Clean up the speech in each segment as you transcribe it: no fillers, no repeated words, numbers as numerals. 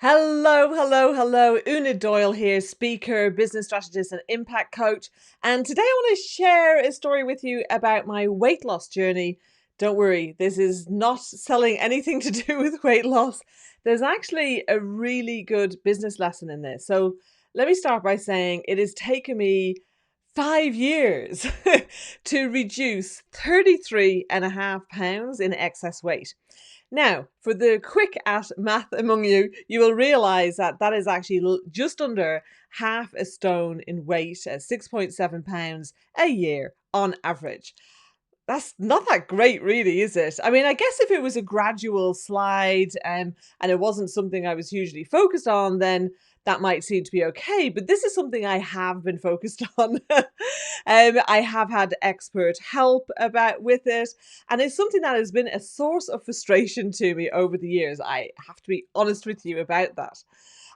Hello, hello, hello. Una Doyle here, speaker, business strategist, and impact coach. And today I want to share a story with you about my weight loss journey. Don't worry, this is not selling anything to do with weight loss. There's actually a really good business lesson in this. So let me start by saying it has taken me 5 years to reduce 33.5 pounds in excess weight. Now, for the quick at math among you, you will realize that that is actually just under half a stone in weight, 6.7 pounds a year on average. That's not that great, really, is it? I mean, I guess if it was a gradual slide and it wasn't something I was hugely focused on, then that might seem to be okay. But this is something I have been focused on. I have had expert help about with it, and it's something that has been a source of frustration to me over the years. I have to be honest with you about that.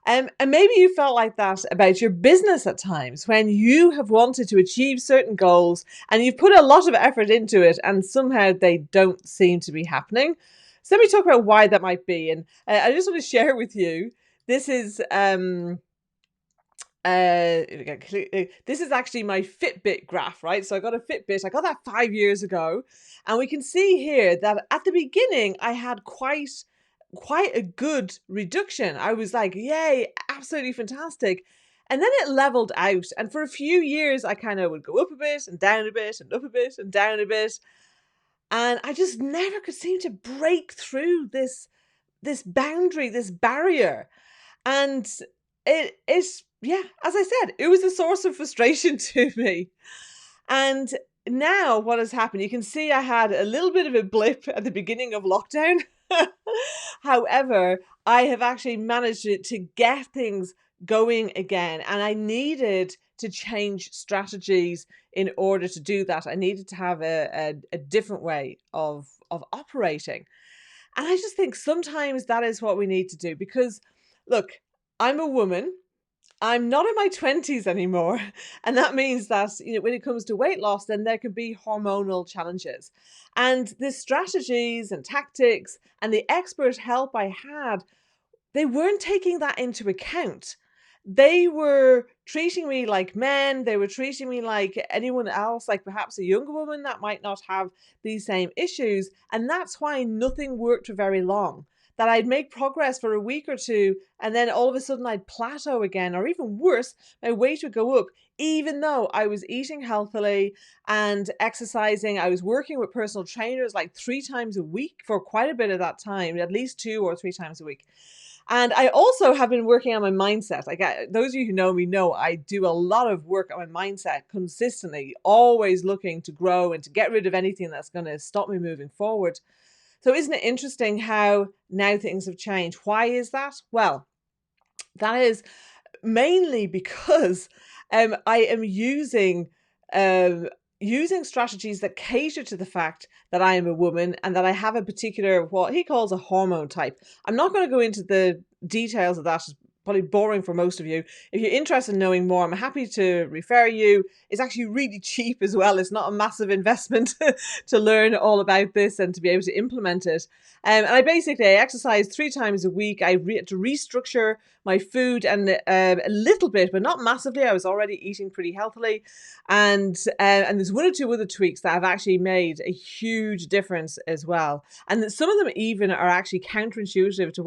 And maybe you felt like that about your business at times when you have wanted to achieve certain goals and you've put a lot of effort into it and somehow they don't seem to be happening. So let me talk about why that might be. And I just want to share with you, this is this is actually my Fitbit graph, right? So I got a Fitbit. I got that 5 years ago, and we can see here that at the beginning I had quite a good reduction. I was like, yay, absolutely fantastic. And then it leveled out, and for a few years I kind of would go up a bit and down a bit and up a bit and down a bit, and I just never could seem to break through this boundary, this barrier. And yeah, as I said, it was a source of frustration to me. And now what has happened, you can see I had a little bit of a blip at the beginning of lockdown. However, I have actually managed to get things going again, and I needed to change strategies in order to do that. I needed to have a different way of operating. And I just think sometimes that is what we need to do because, look, I'm a woman. I'm not in my 20s anymore. And that means that, when it comes to weight loss, then there can be hormonal challenges. And the strategies and tactics and the expert help I had, they weren't taking that into account. They were treating me like men. They were treating me like anyone else, like perhaps a younger woman that might not have these same issues. And that's why nothing worked for very long. That I'd make progress for a week or two, and then all of a sudden I'd plateau again, or even worse, my weight would go up, even though I was eating healthily and exercising. I was working with personal trainers like 3 times a week for quite a bit of that time, at least 2 or 3 times a week. And I also have been working on my mindset. Like those of you who know me know I do a lot of work on my mindset consistently, always looking to grow and to get rid of anything that's going to stop me moving forward. So isn't it interesting how now things have changed? Why is that? Well, that is mainly because I am um, using strategies that cater to the fact that I am a woman and that I have a particular, what he calls a hormone type. I'm not going to go into the details of that. It's probably boring for most of you. If you're interested in knowing more, I'm happy to refer you. It's actually really cheap as well. It's not a massive investment to learn all about this and to be able to implement it. And I exercise 3 times a week. I had to restructure my food and a little bit, but not massively. I was already eating pretty healthily, and there's one or two other tweaks that have actually made a huge difference as well. And some of them even are actually counterintuitive to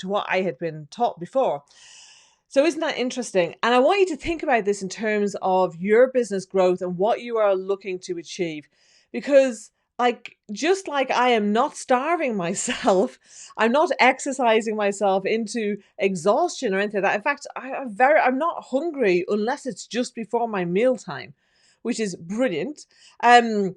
what I had been taught before. So isn't that interesting? And I want you to think about this in terms of your business growth and what you are looking to achieve. Because just like I am not starving myself, I'm not exercising myself into exhaustion or anything like that. In fact, I'm not hungry unless it's just before my mealtime, which is brilliant. And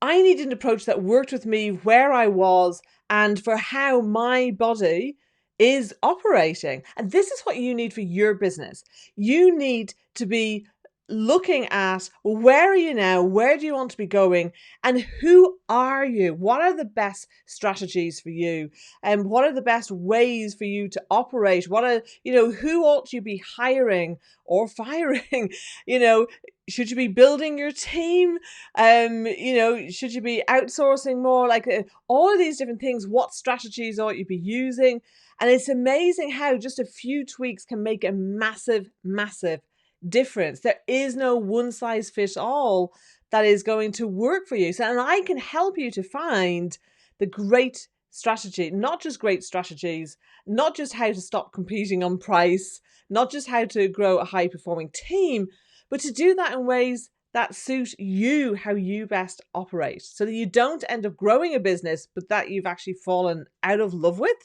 I needed an approach that worked with me where I was and for how my body is operating. And this is what you need for your business. You need to be looking at where are you now? Where do you want to be going? And who are you? What are the best strategies for you? And what are the best ways for you to operate? Who ought you be hiring or firing? You know, Should you be building your team? Should you be outsourcing more? Like all of these different things, what strategies ought you be using? And it's amazing how just a few tweaks can make a massive, massive difference. There is no one size fits all that is going to work for you. So, and I can help you to find the great strategy, not just great strategies, not just how to stop competing on price, not just how to grow a high performing team, but to do that in ways that suit you, how you best operate, so that you don't end up growing a business, but that you've actually fallen out of love with,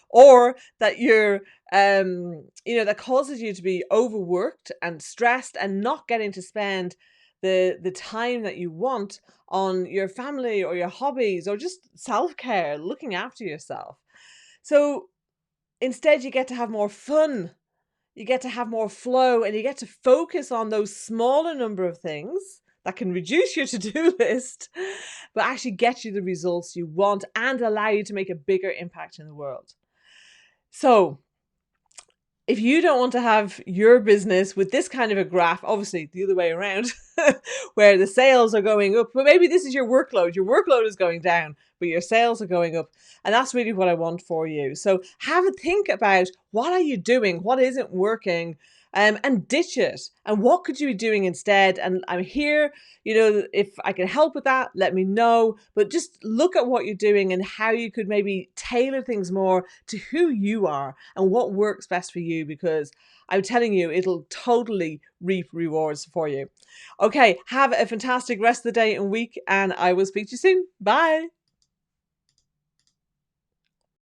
or that that causes you to be overworked and stressed and not getting to spend the time that you want on your family or your hobbies or just self-care, looking after yourself. So instead, you get to have more fun, you get to have more flow, and you get to focus on those smaller number of things that can reduce your to-do list, but actually get you the results you want and allow you to make a bigger impact in the world. So if you don't want to have your business with this kind of a graph, obviously the other way around, where the sales are going up, but maybe this is your workload. Your workload is going down, but your sales are going up. And that's really what I want for you. So have a think about, what are you doing? What isn't working? And ditch it. And what could you be doing instead? And I'm here, if I can help with that, let me know. But just look at what you're doing and how you could maybe tailor things more to who you are and what works best for you, because I'm telling you, it'll totally reap rewards for you. Okay, have a fantastic rest of the day and week, and I will speak to you soon. Bye.